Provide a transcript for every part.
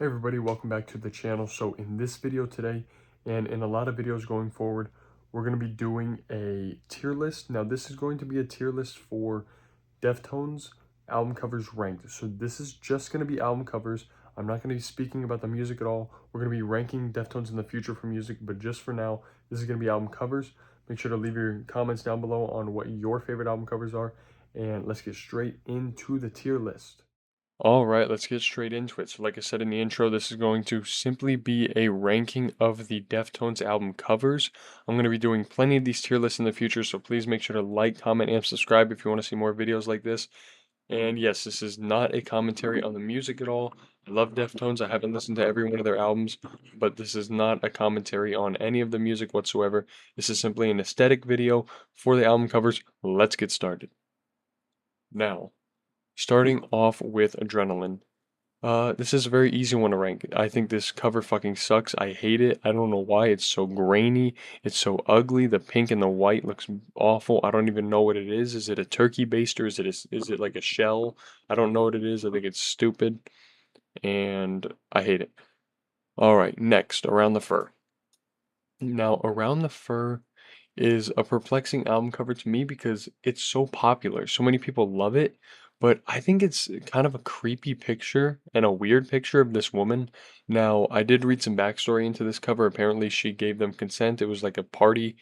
Hey everybody, welcome back to the channel. So in this video today, and in a lot of videos going forward, we're going to be doing a tier list. Now this is going to be a tier list for Deftones album covers ranked. So this is just going to be album covers. I'm not going to be speaking about the music at all. We're going to be ranking Deftones in the future for music, but just for now, this is going to be album covers. Make sure to leave your comments down below on what your favorite album covers are, and let's get straight into the tier list. All right, let's get straight into it. So like I said in the intro, this is going to simply be a ranking of the Deftones album covers. I'm going to be doing plenty of these tier lists in the future, so please make sure to like, comment, and subscribe if you want to see more videos like this. And yes, this is not a commentary on the music at all. I love Deftones. I haven't listened to every one of their albums, but this is not a commentary on any of the music whatsoever. This is simply an aesthetic video for the album covers. Let's get started. Now, starting off with Adrenaline. This is a very easy one to rank. I think this cover fucking sucks. I hate it. I don't know why. It's so grainy. It's so ugly. The pink and the white looks awful. I don't even know what it is. Is it a turkey baster? Is it like a shell? I don't know what it is. I think it's stupid, and I hate it. All right, next, Around the Fur. Now, Around the Fur is a perplexing album cover to me because it's so popular. So many people love it, but I think it's kind of a creepy picture and a weird picture of this woman. Now, I did read some backstory into this cover. Apparently, she gave them consent. It was like a party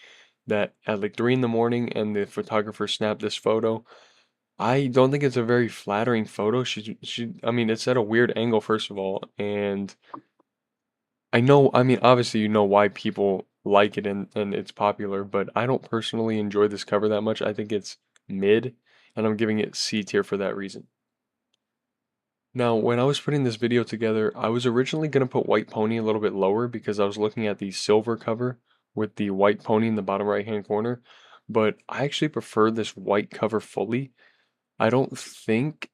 that at like 3 in the morning, and the photographer snapped this photo. I don't think it's a very flattering photo. I mean, it's at a weird angle, first of all, and I mean, obviously, you know why people like it and it's popular, but I don't personally enjoy this cover that much. I think it's mid, and I'm giving it C tier for that reason. Now, when I was putting this video together, I was originally going to put White Pony a little bit lower because I was looking at the silver cover with the white pony in the bottom right hand corner, but I actually prefer this white cover fully. I don't think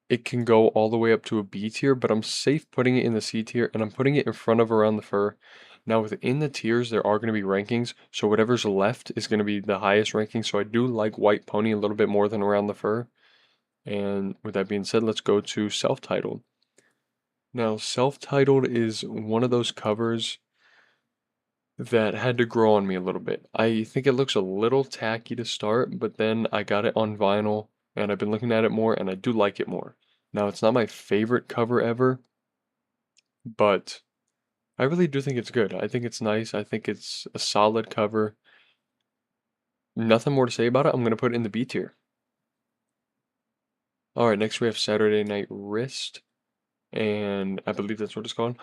it can go all the way up to a B tier, but I'm safe putting it in the C tier, and I'm putting it in front of Around the Fur. Now, within the tiers, there are going to be rankings, so whatever's left is going to be the highest ranking. So I do like White Pony a little bit more than Around the Fur. And with that being said, let's go to Self-Titled. Now, Self-Titled is one of those covers that had to grow on me a little bit. I think it looks a little tacky to start, but then I got it on vinyl and I've been looking at it more and I do like it more. Now, it's not my favorite cover ever, but I really do think it's good. I think it's nice. I think it's a solid cover. Nothing more to say about it. I'm going to put it in the B tier. All right, next we have Saturday Night Wrist, and I believe that's what it's called.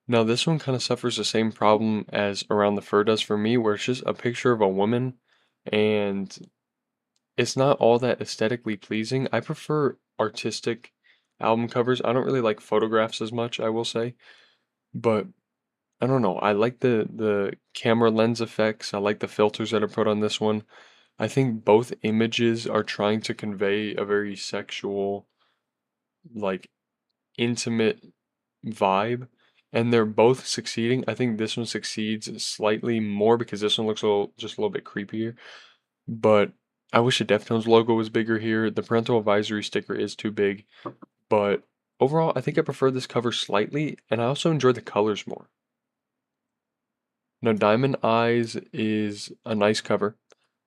Now, this one kind of suffers the same problem as Around the Fur does for me, where it's just a picture of a woman, and it's not all that aesthetically pleasing. I prefer artistic album covers. I don't really like photographs as much, I will say, but I don't know. I like the camera lens effects. I like the filters that are put on this one. I think both images are trying to convey a very sexual, like intimate vibe, and they're both succeeding. I think this one succeeds slightly more because this one looks just a little bit creepier. But I wish the Deftones logo was bigger here. The parental advisory sticker is too big, but overall, I think I prefer this cover slightly, and I also enjoy the colors more. Now, Diamond Eyes is a nice cover.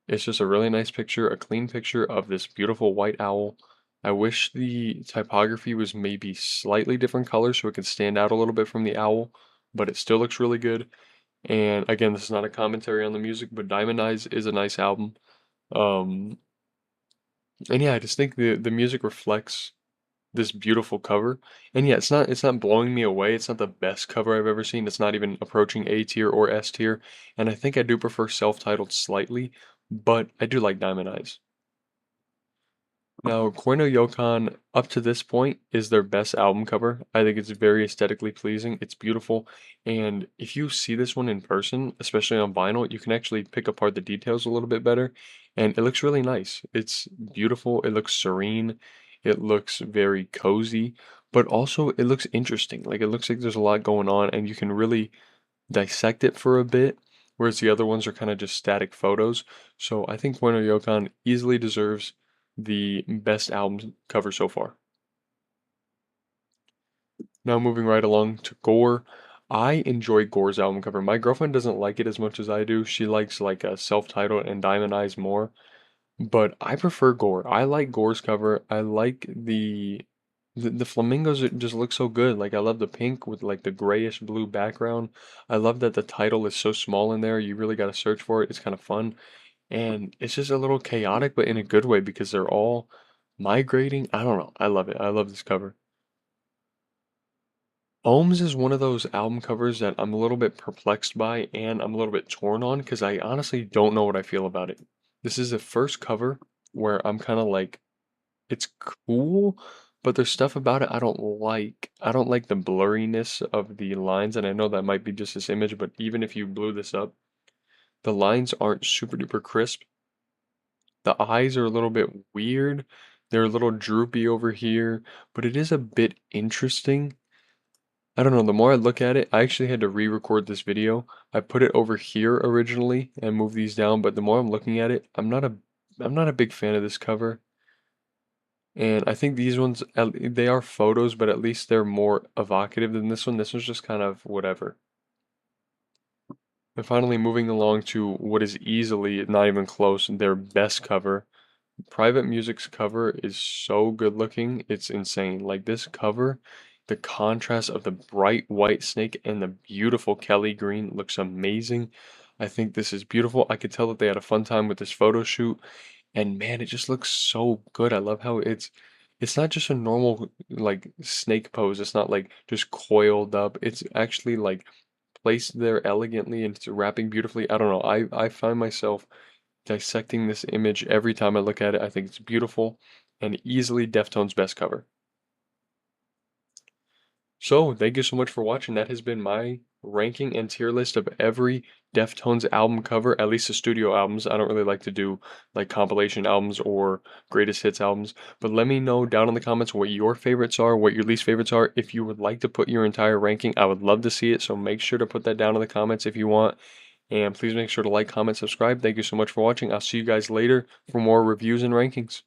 It's just a really nice picture, a clean picture of this beautiful white owl. I wish the typography was maybe slightly different colors so it could stand out a little bit from the owl, but it still looks really good. And again, this is not a commentary on the music, but Diamond Eyes is a nice album. Um, and yeah, I just think the music reflects this beautiful cover. And yeah, it's not blowing me away. It's not the best cover I've ever seen. It's not even approaching A tier or S tier. And I think I do prefer self-titled slightly, but I do like Diamond Eyes. Now, Koi no Yokan, up to this point, is their best album cover. I think it's very aesthetically pleasing. It's beautiful. And if you see this one in person, especially on vinyl, you can actually pick apart the details a little bit better. And it looks really nice. It's beautiful. It looks serene. It looks very cozy. But also, it looks interesting. Like, it looks like there's a lot going on, and you can really dissect it for a bit. Whereas the other ones are kind of just static photos. So I think Koi no Yokan easily deserves the best album cover so far. Now moving right along to Gore. I enjoy Gore's album cover. My girlfriend doesn't like it as much as I do. She likes like a self-titled and Diamond Eyes more. But I prefer Gore. I like Gore's cover. I like the flamingos just look so good. Like I love the pink with like the grayish blue background. I love that the title is so small in there. You really got to search for it. It's kind of fun. And it's just a little chaotic, but in a good way because they're all migrating. I don't know. I love it. I love this cover. Ohms is one of those album covers that I'm a little bit perplexed by and I'm a little bit torn on because I honestly don't know what I feel about it. This is the first cover where I'm kind of like, it's cool, but there's stuff about it I don't like. I don't like the blurriness of the lines, and I know that might be just this image, but even if you blew this up, the lines aren't super duper crisp. The eyes are a little bit weird. They're a little droopy over here, but it is a bit interesting. I don't know, the more I look at it, I actually had to re-record this video. I put it over here originally and moved these down, but the more I'm looking at it, I'm not a big fan of this cover. And I think these ones, they are photos, but at least they're more evocative than this one. This one's just kind of whatever. And finally, moving along to what is easily, not even close, their best cover. Private Music's cover is so good looking, it's insane. Like this cover, the contrast of the bright white snake and the beautiful Kelly green looks amazing. I think this is beautiful. I could tell that they had a fun time with this photo shoot, and man, it just looks so good. I love how it's not just a normal like snake pose. It's not like just coiled up. It's actually like placed there elegantly and it's wrapping beautifully. I don't know. I find myself dissecting this image every time I look at it. I think it's beautiful and easily Deftones' best cover. So, thank you so much for watching. That has been my ranking and tier list of every Deftones album cover, at least the studio albums. I don't really like to do like compilation albums or greatest hits albums, but let me know down in the comments what your favorites are, what your least favorites are. If you would like to put your entire ranking, I would love to see it. So make sure to put that down in the comments if you want. And please make sure to like, comment, subscribe. Thank you so much for watching. I'll see you guys later for more reviews and rankings.